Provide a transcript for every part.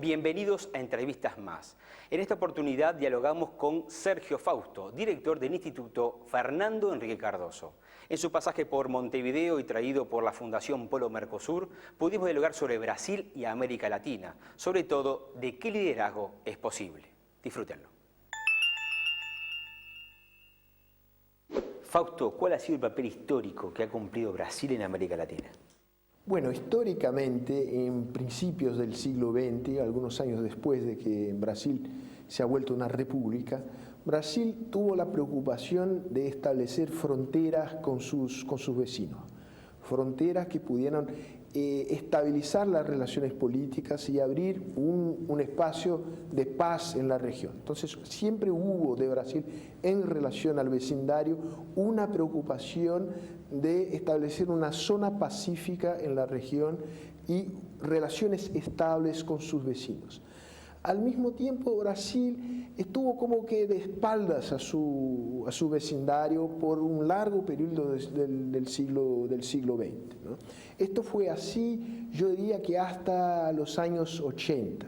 Bienvenidos a Entrevistas Más. En esta oportunidad dialogamos con Sergio Fausto, director del Instituto Fernando Enrique Cardoso. En su pasaje por Montevideo y traído por la Fundación Polo Mercosur, pudimos dialogar sobre Brasil y América Latina, sobre todo de qué liderazgo es posible. Disfrútenlo. Fausto, ¿cuál ha sido el papel histórico que ha cumplido Brasil en América Latina? Bueno, históricamente, en principios del siglo XX, algunos años después de que Brasil se ha vuelto una república, Brasil tuvo la preocupación de establecer fronteras con sus vecinos, fronteras que pudieran estabilizar las relaciones políticas y abrir un espacio de paz en la región. Entonces, siempre hubo de Brasil, en relación al vecindario, una preocupación de establecer una zona pacífica en la región y relaciones estables con sus vecinos. Al mismo tiempo, Brasil estuvo como que de espaldas a su vecindario por un largo periodo del siglo XX, ¿no? Esto fue así, yo diría que hasta los años 80.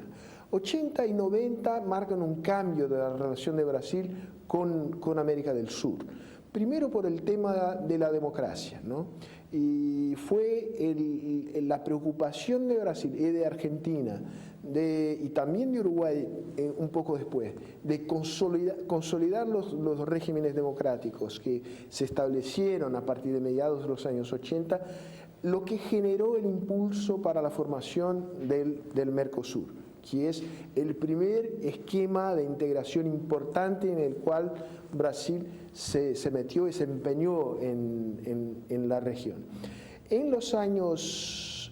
80 y 90 marcan un cambio de la relación de Brasil con América del Sur. Primero por el tema de la democracia, ¿no? Y fue la preocupación de Brasil y de Argentina y también de Uruguay un poco después, de consolidar los regímenes democráticos que se establecieron a partir de mediados de los años 80, lo que generó el impulso para la formación del Mercosur, que es el primer esquema de integración importante en el cual Brasil se metió y se empeñó en la región.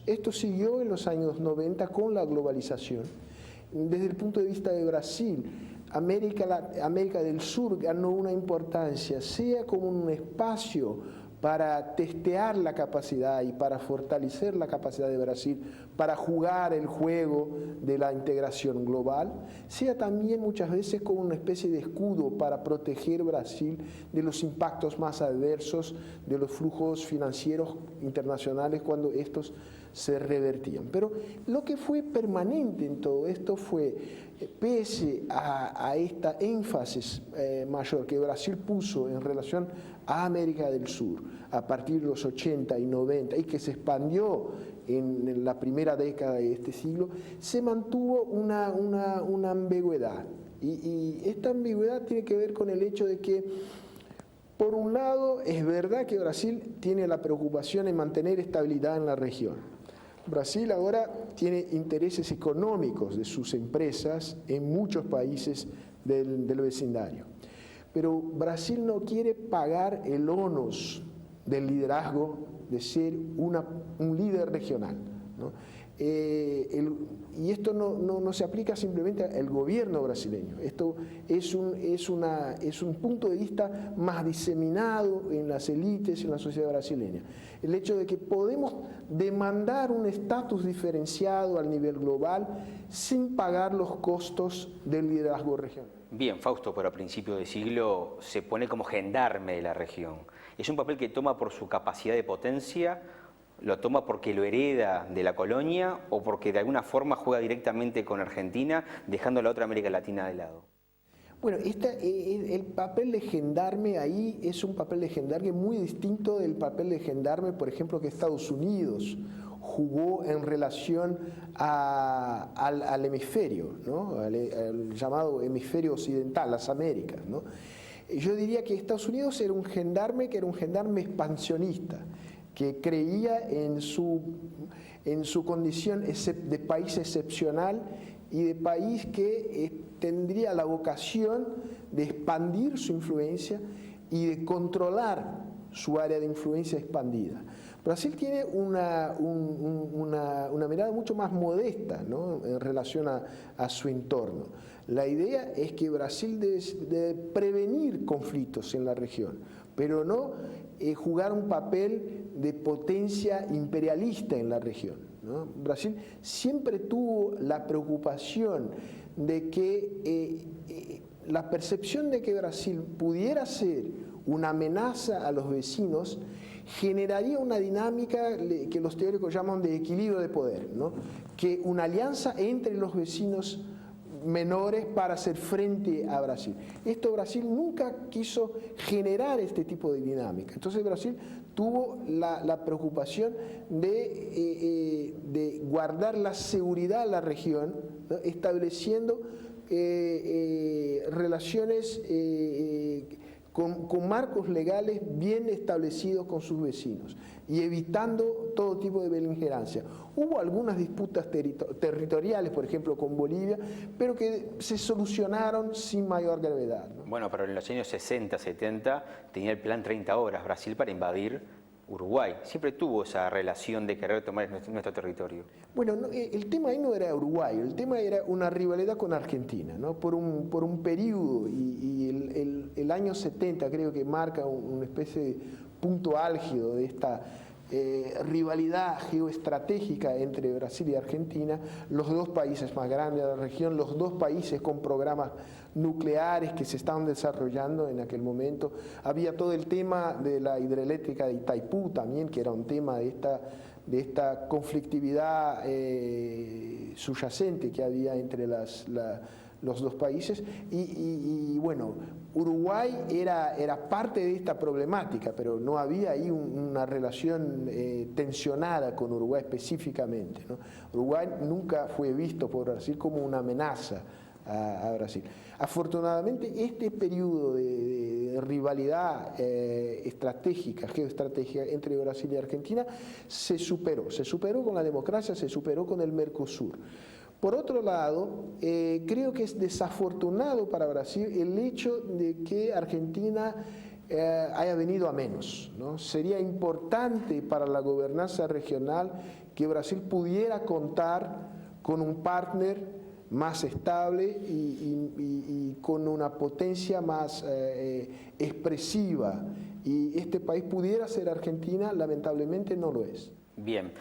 Esto siguió en los años 90 con la globalización. Desde el punto de vista de Brasil, América del Sur ganó una importancia, sea como un espacio para testear la capacidad y para fortalecer la capacidad de Brasil para jugar el juego de la integración global, sea también muchas veces como una especie de escudo para proteger Brasil de los impactos más adversos de los flujos financieros internacionales cuando estos se revertían. Pero lo que fue permanente en todo esto fue, pese a esta énfasis mayor que Brasil puso en relación a América del Sur a partir de los 80 y 90 y que se expandió en la primera década de este siglo, se mantuvo una ambigüedad. Y esta ambigüedad tiene que ver con el hecho de que, por un lado, es verdad que Brasil tiene la preocupación en mantener estabilidad en la región. Brasil ahora tiene intereses económicos de sus empresas en muchos países del vecindario. Pero Brasil no quiere pagar el onus del liderazgo de ser un líder regional, ¿no? Y esto no se aplica simplemente al gobierno brasileño. Esto es un punto de vista más diseminado en las élites, en la sociedad brasileña. El hecho de que podemos demandar un estatus diferenciado al nivel global sin pagar los costos del liderazgo regional. Bien, Fausto, pero a principios de siglo se pone como gendarme de la región. ¿Es un papel que toma por su capacidad de potencia? ¿Lo toma porque lo hereda de la colonia o porque de alguna forma juega directamente con Argentina, dejando a la otra América Latina de lado? Bueno, el papel de gendarme ahí es un papel de gendarme muy distinto del papel de gendarme, por ejemplo, que Estados Unidos jugó en relación al hemisferio, ¿no? al llamado hemisferio occidental, las Américas, ¿no? Yo diría que Estados Unidos era un gendarme que era un gendarme expansionista, que creía en su condición de país excepcional y de país que tendría la vocación de expandir su influencia y de controlar su área de influencia expandida. Brasil tiene una mirada mucho más modesta, ¿no? En relación a su entorno. La idea es que Brasil debe prevenir conflictos en la región, pero no jugar un papel de potencia imperialista en la región, ¿no? Brasil siempre tuvo la preocupación de que la percepción de que Brasil pudiera ser una amenaza a los vecinos generaría una dinámica que los teóricos llaman de equilibrio de poder, ¿no? Que una alianza entre los vecinos menores para hacer frente a Brasil. Esto Brasil nunca quiso generar este tipo de dinámica. Entonces Brasil tuvo la preocupación de guardar la seguridad de la región, ¿no? Estableciendo relaciones con marcos legales bien establecidos con sus vecinos y evitando todo tipo de beligerancia. Hubo algunas disputas territoriales, por ejemplo con Bolivia, pero que se solucionaron sin mayor gravedad, ¿no? Bueno, pero en los años 60, 70 tenía el plan 30 horas Brasil para invadir Uruguay. Siempre tuvo esa relación de querer tomar nuestro territorio. Bueno, no, el tema ahí no era Uruguay, el tema era una rivalidad con Argentina, ¿no? Por un periodo, y el año 70 creo que marca una especie de punto álgido de esta rivalidad geoestratégica entre Brasil y Argentina, los dos países más grandes de la región, los dos países con programas nucleares que se estaban desarrollando en aquel momento. Había todo el tema de la hidroeléctrica de Itaipú también, que era un tema de esta conflictividad subyacente que había entre los dos países, y bueno, Uruguay era parte de esta problemática, pero no había ahí una relación tensionada con Uruguay específicamente, ¿no? Uruguay nunca fue visto por Brasil como una amenaza a Brasil. Afortunadamente, este periodo de rivalidad geoestratégica entre Brasil y Argentina se superó con la democracia, se superó con el Mercosur. Por otro lado, creo que es desafortunado para Brasil el hecho de que Argentina haya venido a menos, ¿no? Sería importante para la gobernanza regional que Brasil pudiera contar con un partner más estable y con una potencia más expresiva, y este país pudiera ser Argentina. Lamentablemente no lo es. Bien,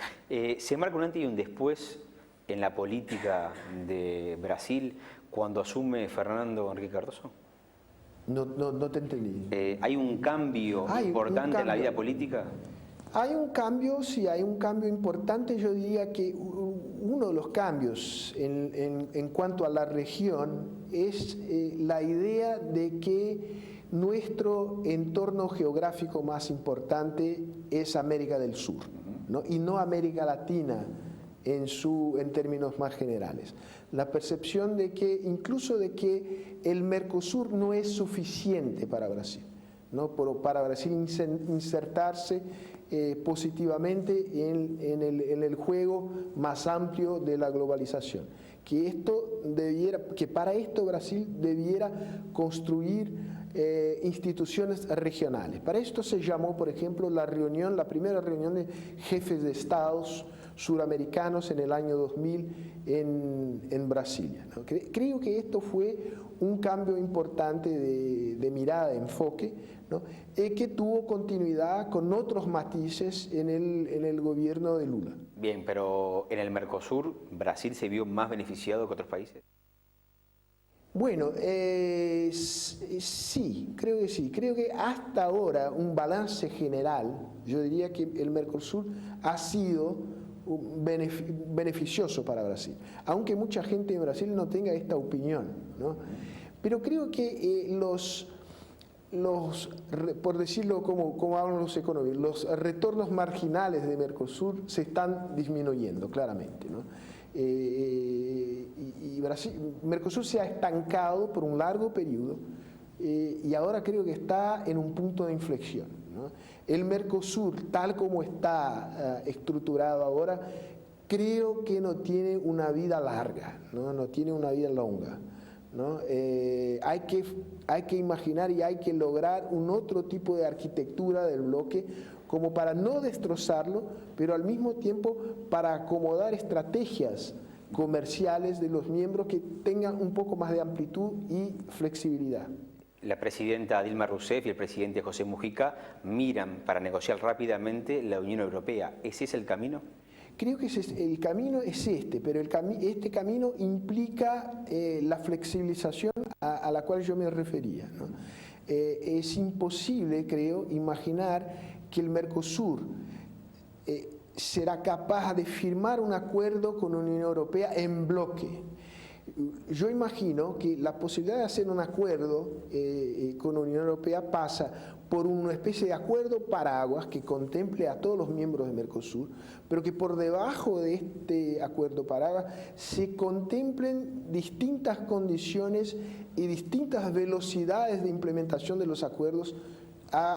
se marca un antes y un después en la política de Brasil cuando asume Fernando Henrique Cardoso. No te entendí. ¿Hay un cambio importante en la vida política? Hay un cambio, sí, hay un cambio importante. Yo diría que uno de los cambios en cuanto a la región es la idea de que nuestro entorno geográfico más importante es América del Sur, ¿no? Y no América Latina en términos más generales. La percepción de que, incluso de que el Mercosur no es suficiente para Brasil, ¿no? Para Brasil insertarse positivamente en el juego más amplio de la globalización. Que para esto Brasil debiera construir instituciones regionales. Para esto se llamó, por ejemplo, la primera reunión de jefes de estados suramericanos en el año 2000 en Brasilia, ¿no? Creo que esto fue un cambio importante de mirada, de enfoque, ¿no? Que tuvo continuidad con otros matices en el gobierno de Lula. Bien, pero en el Mercosur, ¿Brasil se vio más beneficiado que otros países? Bueno, sí, creo que sí. Creo que hasta ahora un balance general, yo diría que el Mercosur ha sido beneficioso para Brasil, aunque mucha gente en Brasil no tenga esta opinión, ¿no? Pero creo que por decirlo como hablan los economistas, los retornos marginales de Mercosur se están disminuyendo claramente, ¿no? Y Mercosur se ha estancado por un largo periodo, y ahora creo que está en un punto de inflexión, ¿no? El Mercosur, tal como está estructurado ahora, creo que no tiene una vida larga, no tiene una vida longa, ¿no? Hay que imaginar y hay que lograr un otro tipo de arquitectura del bloque, como para no destrozarlo, pero al mismo tiempo para acomodar estrategias comerciales de los miembros que tengan un poco más de amplitud y flexibilidad. La presidenta Dilma Rousseff y el presidente José Mujica miran para negociar rápidamente la Unión Europea. ¿Ese es el camino? Creo que el camino es pero este camino implica la flexibilización a la cual yo me refería, ¿no? Es imposible, creo, imaginar que el Mercosur será capaz de firmar un acuerdo con la Unión Europea en bloque. Yo imagino que la posibilidad de hacer un acuerdo con la Unión Europea pasa por una especie de acuerdo paraguas que contemple a todos los miembros de Mercosur, pero que por debajo de este acuerdo paraguas se contemplen distintas condiciones y distintas velocidades de implementación de los acuerdos a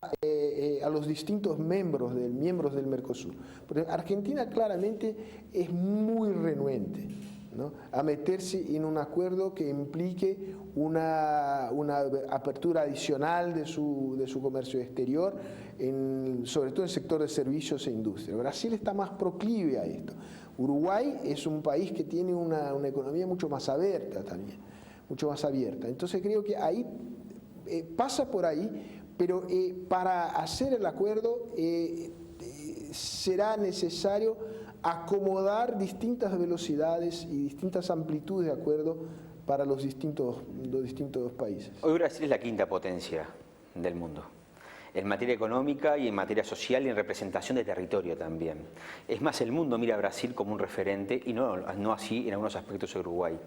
los distintos miembros del Mercosur. Porque Argentina claramente es muy renuente, ¿no?, a meterse en un acuerdo que implique una apertura adicional de su comercio exterior, sobre todo en el sector de servicios e industria. Brasil está más proclive a esto. Uruguay es un país que tiene una economía mucho más abierta también, mucho más abierta. Entonces creo que ahí pasa por ahí, pero para hacer el acuerdo será necesario acomodar distintas velocidades y distintas amplitudes de acuerdo para los distintos países. Hoy Brasil es la quinta potencia del mundo, en materia económica y en materia social y en representación de territorio también. Es más, el mundo mira a Brasil como un referente y no así en algunos aspectos a Uruguay.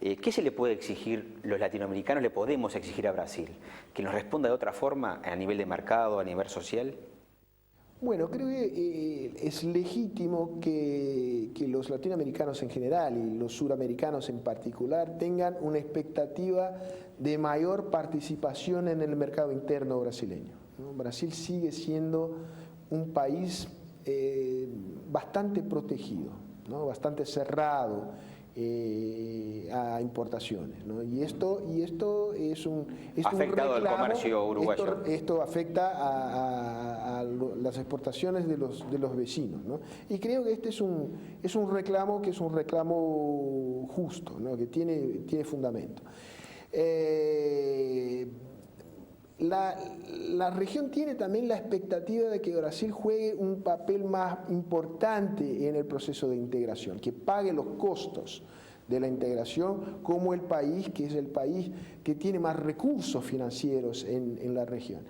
¿Qué se le puede exigir, los latinoamericanos le podemos exigir a Brasil? ¿Que nos responda de otra forma a nivel de mercado, a nivel social? Bueno, creo que es legítimo que los latinoamericanos en general y los suramericanos en particular tengan una expectativa de mayor participación en el mercado interno brasileño, ¿no? Brasil sigue siendo un país bastante protegido, ¿no?, bastante cerrado a importaciones, ¿no? Y esto es un afectado reclamo, al comercio uruguayo. Esto afecta a las exportaciones de los vecinos, ¿no? Y creo que este es un reclamo que es un reclamo justo, ¿no?, que tiene fundamento. La región tiene también la expectativa de que Brasil juegue un papel más importante en el proceso de integración, que pague los costos de la integración como el país que es el país que tiene más recursos financieros en la región.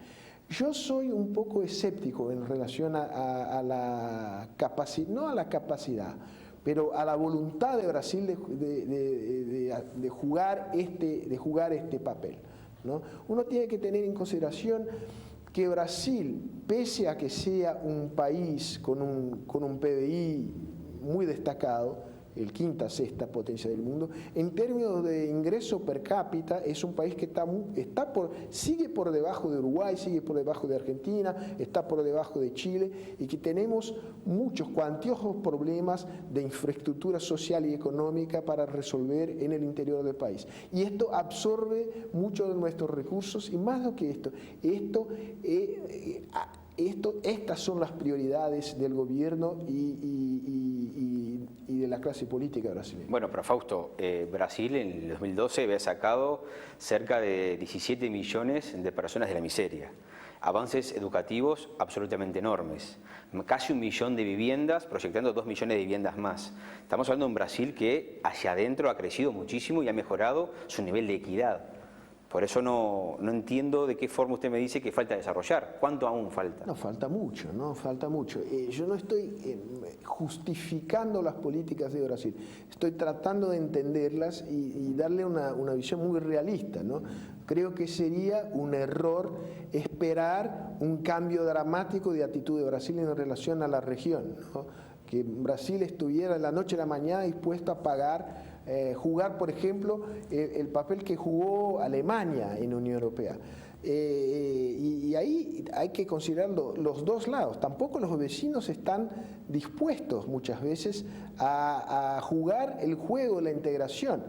Yo soy un poco escéptico en relación a la capacidad, no a la capacidad, pero a la voluntad de Brasil de jugar este papel, ¿no? Uno tiene que tener en consideración que Brasil, pese a que sea un país con un PBI muy destacado, el quinta, sexta potencia del mundo, en términos de ingreso per cápita es un país que sigue por debajo de Uruguay, sigue por debajo de Argentina, está por debajo de Chile, y que tenemos muchos cuantiosos problemas de infraestructura social y económica para resolver en el interior del país. Y esto absorbe muchos de nuestros recursos, y más do que estas son las prioridades del gobierno y de la clase política brasileña. Bueno, pero Fausto, Brasil en el 2012 había sacado cerca de 17 millones de personas de la miseria. Avances educativos absolutamente enormes. Casi 1 millón de viviendas, proyectando 2 millones de viviendas más. Estamos hablando de un Brasil que hacia adentro ha crecido muchísimo y ha mejorado su nivel de equidad. Por eso no entiendo de qué forma usted me dice que falta desarrollar. ¿Cuánto aún falta? No, falta mucho, ¿no? Falta mucho. Yo no estoy justificando las políticas de Brasil. Estoy tratando de entenderlas y darle una visión muy realista, ¿no? Creo que sería un error esperar un cambio dramático de actitud de Brasil en relación a la región, ¿no? Que Brasil estuviera de la noche a la mañana dispuesto a pagar, jugar, por ejemplo, el papel que jugó Alemania en la Unión Europea. Y ahí hay que considerar los dos lados. Tampoco los vecinos están dispuestos muchas veces a jugar el juego de la integración,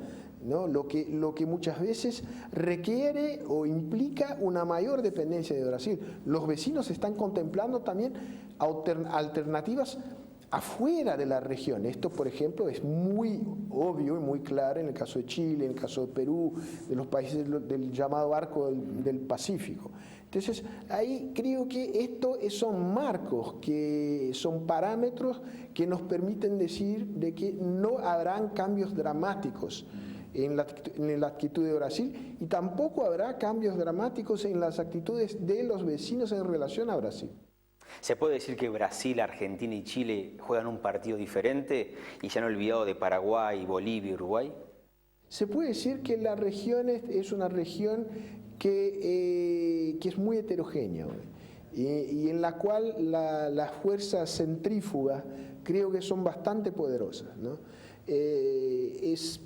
¿no? Lo que muchas veces requiere o implica una mayor dependencia de Brasil. Los vecinos están contemplando también alternativas afuera de la región. Esto, por ejemplo, es muy obvio y muy claro en el caso de Chile, en el caso de Perú, de los países del llamado arco del Pacífico. Entonces, ahí creo que esto son marcos, que son parámetros que nos permiten decir de que no habrán cambios dramáticos en la actitud de Brasil, y tampoco habrá cambios dramáticos en las actitudes de los vecinos en relación a Brasil. ¿Se puede decir que Brasil, Argentina y Chile juegan un partido diferente y se han olvidado de Paraguay, Bolivia y Uruguay? Se puede decir que la región es una región que es muy heterogénea y en la cual las fuerzas centrífugas creo que son bastante poderosas, ¿no? Es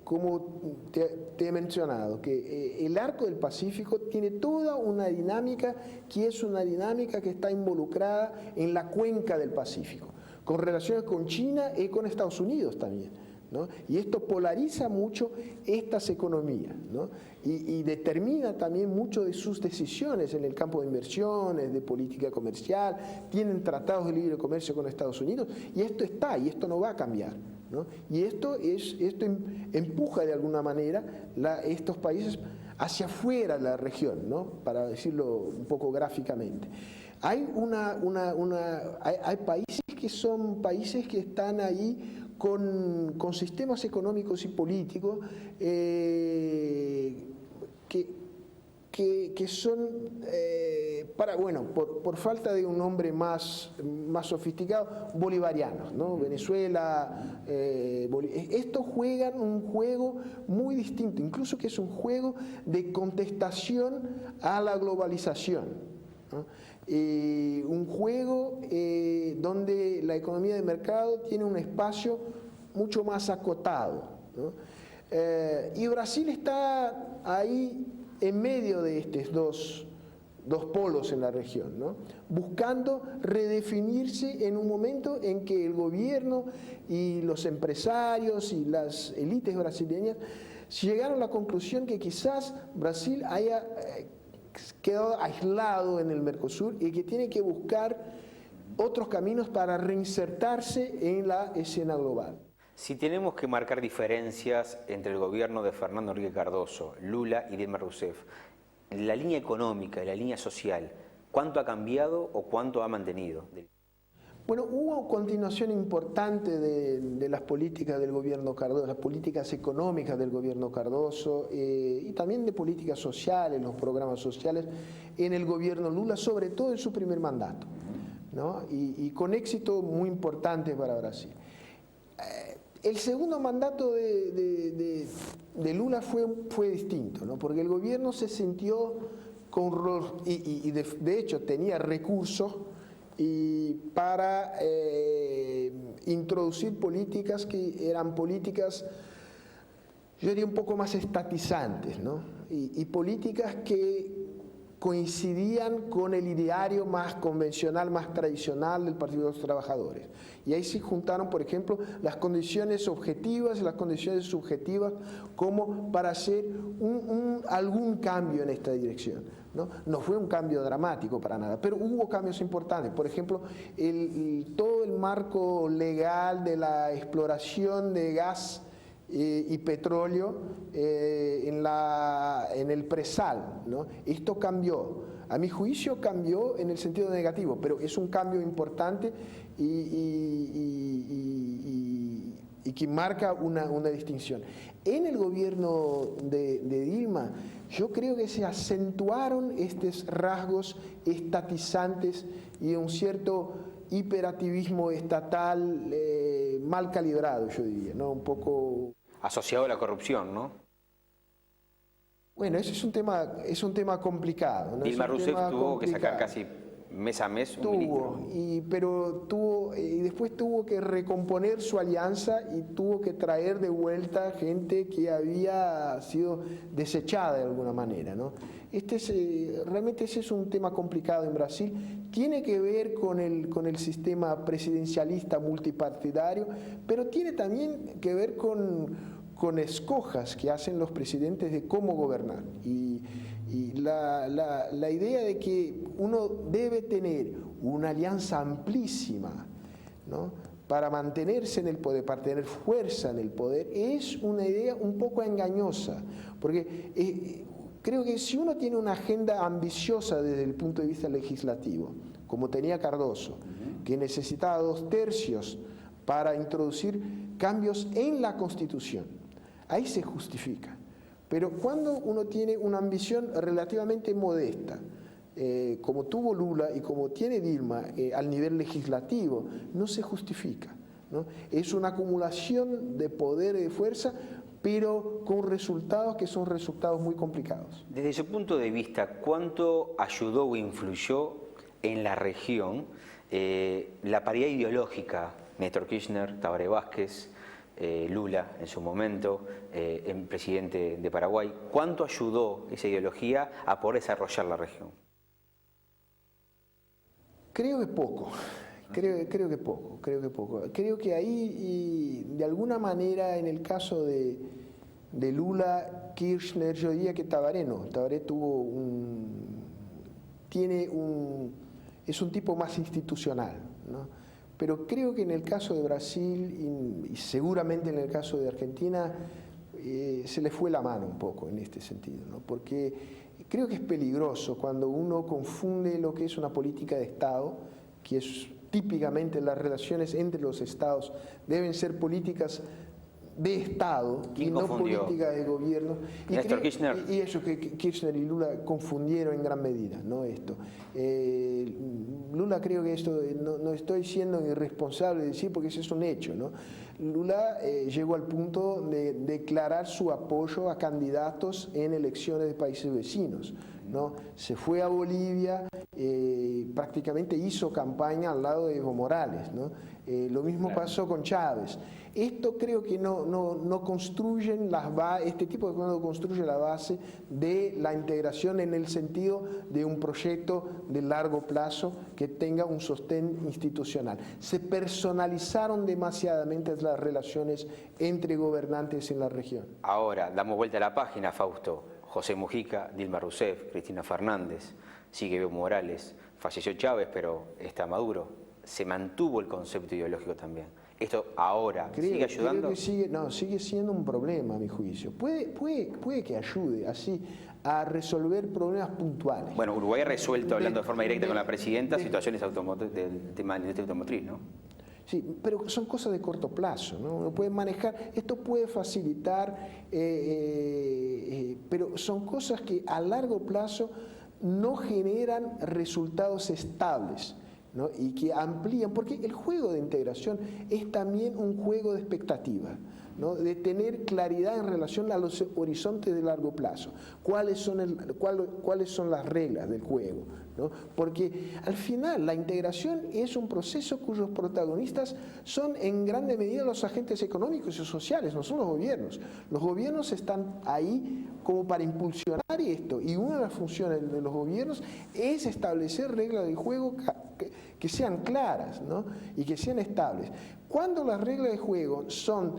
como te he mencionado, que el arco del Pacífico tiene toda una dinámica que es una dinámica que está involucrada en la cuenca del Pacífico, con relaciones con China y con Estados Unidos también, ¿no? Y esto polariza mucho estas economías, ¿no? Y determina también mucho de sus decisiones en el campo de inversiones, de política comercial. Tienen tratados de libre comercio con Estados Unidos y esto está, y esto no va a cambiar, ¿no? Y esto empuja de alguna manera estos países hacia afuera de la región, ¿no? Para decirlo un poco gráficamente. Hay hay países que son países que están ahí con sistemas económicos y políticos que son, por falta de un nombre más sofisticado, bolivarianos, ¿no? Venezuela, estos juegan un juego muy distinto, incluso que es un juego de contestación a la globalización, ¿no? Un juego donde la economía de mercado tiene un espacio mucho más acotado, ¿no? Y Brasil está ahí en medio de estos dos polos en la región, ¿no? Buscando redefinirse en un momento en que el gobierno y los empresarios y las élites brasileñas llegaron a la conclusión que quizás Brasil haya quedado aislado en el Mercosur y que tiene que buscar otros caminos para reinsertarse en la escena global. Si tenemos que marcar diferencias entre el gobierno de Fernando Henrique Cardoso, Lula y Dilma Rousseff, la línea económica y la línea social, ¿cuánto ha cambiado o cuánto ha mantenido? Bueno, hubo continuación importante de las políticas del gobierno Cardoso, las políticas económicas del gobierno Cardoso y también de políticas sociales, los programas sociales en el gobierno Lula, sobre todo en su primer mandato, ¿no? Y con éxito muy importante para Brasil. El segundo mandato de Lula fue distinto, ¿no? Porque el gobierno se sintió de hecho tenía recursos para introducir políticas que eran políticas, yo diría, un poco más estatizantes, ¿no? Y políticas que coincidían con el ideario más convencional, más tradicional del Partido de los Trabajadores. Y ahí se juntaron, por ejemplo, las condiciones objetivas y las condiciones subjetivas como para hacer algún cambio en esta dirección, ¿no? No fue un cambio dramático para nada, pero hubo cambios importantes. Por ejemplo, todo el marco legal de la exploración de gas y petróleo en el presal, ¿no? Esto cambió, a mi juicio cambió en el sentido negativo, pero es un cambio importante y que marca una distinción. En el gobierno de Dilma, yo creo que se acentuaron estos rasgos estatizantes y un cierto hiperactivismo estatal mal calibrado, yo diría, ¿no? Un poco asociado a la corrupción, ¿no? Bueno, ese es un tema complicado, ¿no? Dilma Rousseff tuvo que sacar casi mes a mes un ministro. Y después tuvo que recomponer su alianza y tuvo que traer de vuelta gente que había sido desechada de alguna manera, ¿no? Realmente ese es un tema complicado en Brasil. Tiene que ver con el sistema presidencialista multipartidario, pero tiene también que ver con escojas que hacen los presidentes de cómo gobernar. Y la idea de que uno debe tener una alianza amplísima, ¿no?, para mantenerse en el poder, para tener fuerza en el poder, es una idea un poco engañosa, porque creo que si uno tiene una agenda ambiciosa desde el punto de vista legislativo, como tenía Cardoso, que necesitaba 2/3 para introducir cambios en la Constitución, ahí se justifica. Pero cuando uno tiene una ambición relativamente modesta, como tuvo Lula y como tiene Dilma al nivel legislativo, no se justifica, ¿no? Es una acumulación de poder y de fuerza, pero con resultados que son resultados muy complicados. Desde su punto de vista, ¿cuánto ayudó o influyó en la región la paridad ideológica? Néstor Kirchner, Tabaré Vázquez, Lula en su momento, el presidente de Paraguay. ¿Cuánto ayudó esa ideología a poder desarrollar la región? Creo que poco. Creo que poco. Creo que ahí, y de alguna manera, en el caso de Lula, Kirchner, yo diría que Tabaré no. Tabaré es un tipo más institucional, ¿no? Pero creo que en el caso de Brasil y seguramente en el caso de Argentina se le fue la mano un poco en este sentido, ¿no? Porque creo que es peligroso cuando uno confunde lo que es una política de Estado, que es típicamente las relaciones entre los estados deben ser políticas de Estado y no política de gobierno. Néstor Kirchner. Y eso que Kirchner y Lula confundieron en gran medida, ¿no? Esto. Lula, creo que esto, no estoy siendo irresponsable de decir porque ese es un hecho, ¿no? Lula llegó al punto de declarar su apoyo a candidatos en elecciones de países vecinos, ¿no? Se fue a Bolivia, prácticamente hizo campaña al lado de Evo Morales, ¿no? Lo mismo pasó con Chávez. Esto creo que no construyen este tipo de cosas no construye la base de la integración en el sentido de un proyecto de largo plazo que tenga un sostén institucional. Se personalizaron demasiadamente las relaciones entre gobernantes en la región. Ahora, damos vuelta a la página, Fausto. José Mujica, Dilma Rousseff, Cristina Fernández, sigue Evo Morales, falleció Chávez, pero está Maduro. Se mantuvo el concepto ideológico también. ¿Esto ahora sigue ayudando? Creo que sigue siendo un problema, a mi juicio. Puede que ayude así a resolver problemas puntuales. Bueno, Uruguay ha resuelto, hablando de forma directa con la presidenta, situaciones del tema de la industria automotriz, ¿no? Sí, pero son cosas de corto plazo, ¿no? Uno puede manejar, esto puede facilitar, pero son cosas que a largo plazo no generan resultados estables, ¿no? Y que amplían, porque el juego de integración es también un juego de expectativa, ¿no? De tener claridad en relación a los horizontes de largo plazo, cuáles son las reglas del juego, ¿no? Porque al final la integración es un proceso cuyos protagonistas son en grande medida los agentes económicos y sociales, no son los gobiernos. Los gobiernos están ahí como para impulsionar esto, y una de las funciones de los gobiernos es establecer reglas de juego que sean claras, ¿no? Y que sean estables. Cuando las reglas de juego son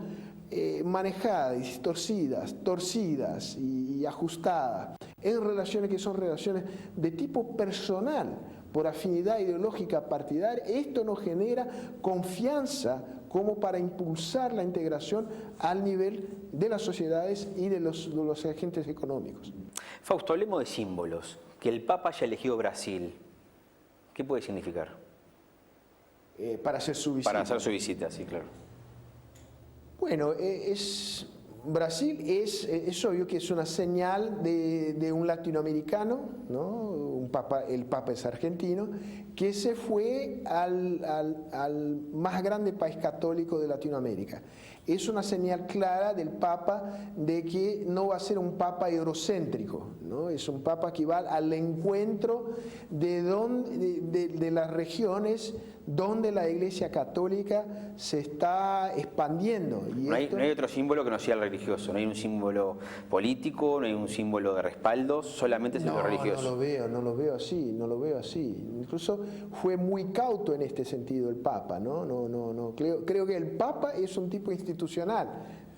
manejadas, distorsidas, torcidas y ajustadas en relaciones que son relaciones de tipo personal, por afinidad ideológica partidaria, esto no genera confianza como para impulsar la integración al nivel de las sociedades y de los agentes económicos. Fausto, hablemos de símbolos. Que el Papa haya elegido Brasil, ¿qué puede significar? Para hacer su visita. Para hacer su visita, sí, claro. Bueno, Brasil es obvio que es una señal de un latinoamericano, ¿no? El Papa es argentino, que se fue al más grande país católico de Latinoamérica. Es una señal clara del Papa de que no va a ser un Papa eurocéntrico, ¿no? Es un Papa que va al encuentro de las regiones donde la Iglesia Católica se está expandiendo. Y no hay otro símbolo que no sea el religioso, no hay un símbolo político, no hay un símbolo de respaldo, solamente es el religioso. No lo veo así. Incluso fue muy cauto en este sentido el Papa, ¿no? Creo que el Papa es un tipo institucional,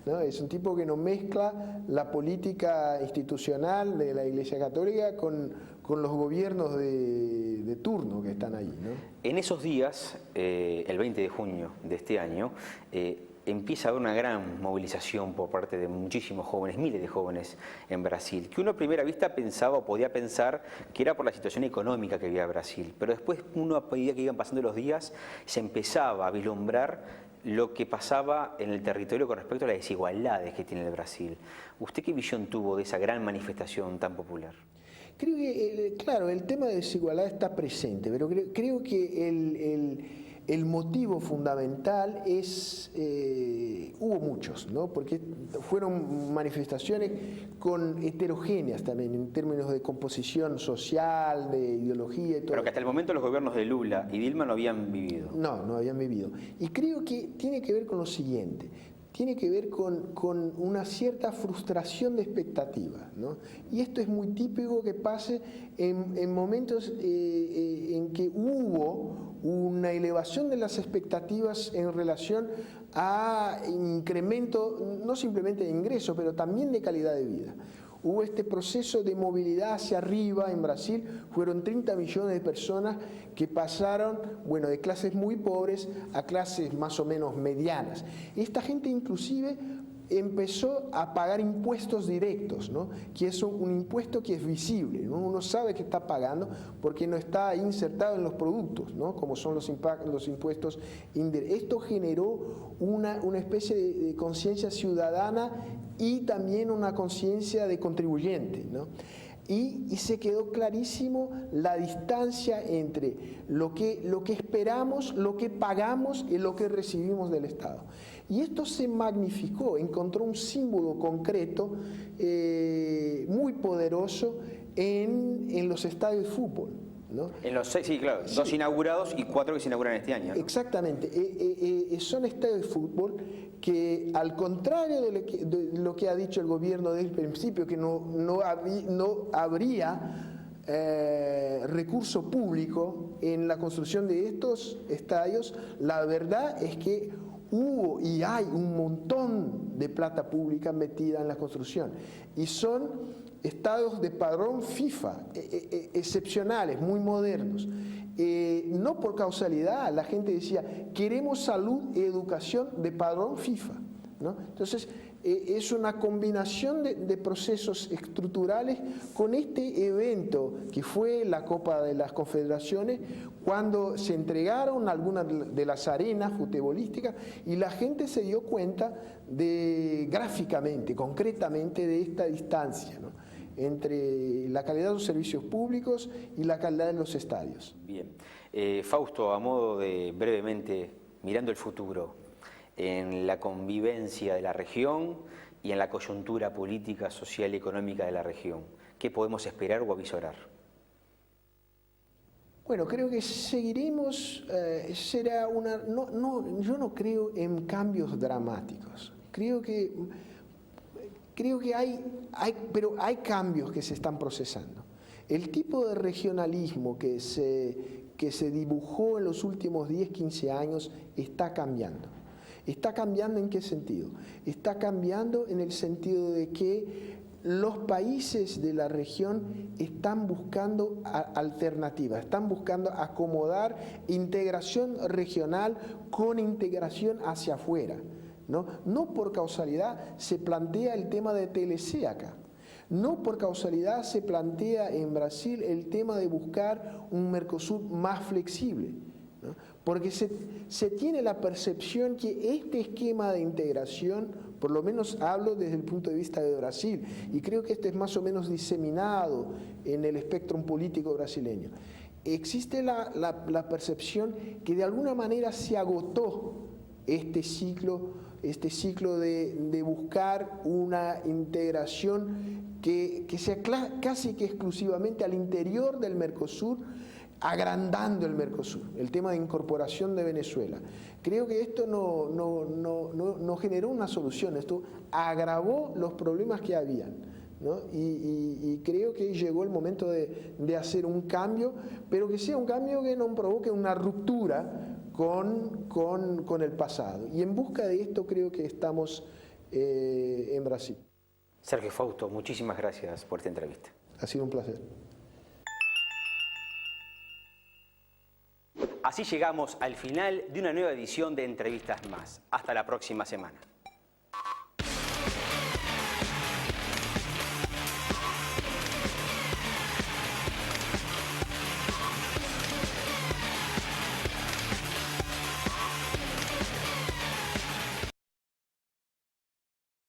¿no? Es un tipo que no mezcla la política institucional de la Iglesia Católica con los gobiernos de turno que están ahí, ¿no? En esos días, el 20 de junio de este año, empieza a haber una gran movilización por parte de muchísimos jóvenes, miles de jóvenes en Brasil, que uno a primera vista pensaba o podía pensar que era por la situación económica que había Brasil, pero después uno, a medida que iban pasando los días, se empezaba a vislumbrar lo que pasaba en el territorio con respecto a las desigualdades que tiene el Brasil. ¿Usted qué visión tuvo de esa gran manifestación tan popular? Creo que, claro, el tema de desigualdad está presente, pero creo que el motivo fundamental es, hubo muchos, ¿no? Porque fueron manifestaciones heterogéneas también en términos de composición social, de ideología y todo. Pero que hasta el momento los gobiernos de Lula y Dilma no habían vivido. No habían vivido. Y creo que tiene que ver con lo siguiente. Tiene que ver con una cierta frustración de expectativas, ¿no? Y esto es muy típico que pase en momentos en que hubo una elevación de las expectativas en relación a incremento, no simplemente de ingresos, pero también de calidad de vida. Hubo este proceso de movilidad hacia arriba en Brasil, fueron 30 millones de personas que pasaron, bueno, de clases muy pobres a clases más o menos medianas. Esta gente inclusive empezó a pagar impuestos directos, ¿no? Que es un impuesto que es visible, ¿no? Uno sabe que está pagando porque no está insertado en los productos, ¿no? Como son los impuestos indirectos. Esto generó una especie de conciencia ciudadana y también una conciencia de contribuyente, ¿no? Y se quedó clarísimo la distancia entre lo que esperamos, lo que pagamos y lo que recibimos del Estado. Y esto se magnificó, encontró un símbolo concreto muy poderoso en los estadios de fútbol, ¿no? En los 6, sí, claro, 2 inaugurados y 4 que se inauguran este año, ¿no? Exactamente, son estadios de fútbol que, al contrario de lo que ha dicho el gobierno desde el principio, que no habría recurso público en la construcción de estos estadios, la verdad es que hubo y hay un montón de plata pública metida en la construcción. Y son estadios de padrón FIFA, excepcionales, muy modernos. No por causalidad, la gente decía, queremos salud y educación de padrón FIFA, ¿no? Entonces, es una combinación de procesos estructurales con este evento que fue la Copa de las Confederaciones, cuando se entregaron algunas de las arenas futbolísticas y la gente se dio cuenta gráficamente, concretamente, de esta distancia, ¿no? Entre la calidad de los servicios públicos y la calidad de los estadios. Bien. Fausto, a modo de brevemente, mirando el futuro, en la convivencia de la región y en la coyuntura política, social y económica de la región, ¿qué podemos esperar o avisorar? Bueno, creo que seguiremos, yo no creo en cambios dramáticos. Creo que pero hay cambios que se están procesando. El tipo de regionalismo que se dibujó en los últimos 10, 15 años está cambiando. ¿Está cambiando en qué sentido? Está cambiando en el sentido de que los países de la región están buscando alternativas, están buscando acomodar integración regional con integración hacia afuera, ¿no? No por causalidad se plantea el tema de TLC acá. No por causalidad se plantea en Brasil el tema de buscar un Mercosur más flexible, ¿no? Porque se tiene la percepción que este esquema de integración, por lo menos hablo desde el punto de vista de Brasil, y creo que este es más o menos diseminado en el espectro político brasileño, existe la percepción que de alguna manera se agotó este ciclo de buscar una integración que sea casi que exclusivamente al interior del Mercosur, agrandando el Mercosur, el tema de incorporación de Venezuela. Creo que esto no generó una solución, esto agravó los problemas que habían, ¿no? Y creo que llegó el momento de hacer un cambio, pero que sea un cambio que no provoque una ruptura con el pasado. Y en busca de esto creo que estamos en Brasil. Sergio Fausto, muchísimas gracias por esta entrevista. Ha sido un placer. Así llegamos al final de una nueva edición de Entrevistas Más. Hasta la próxima semana.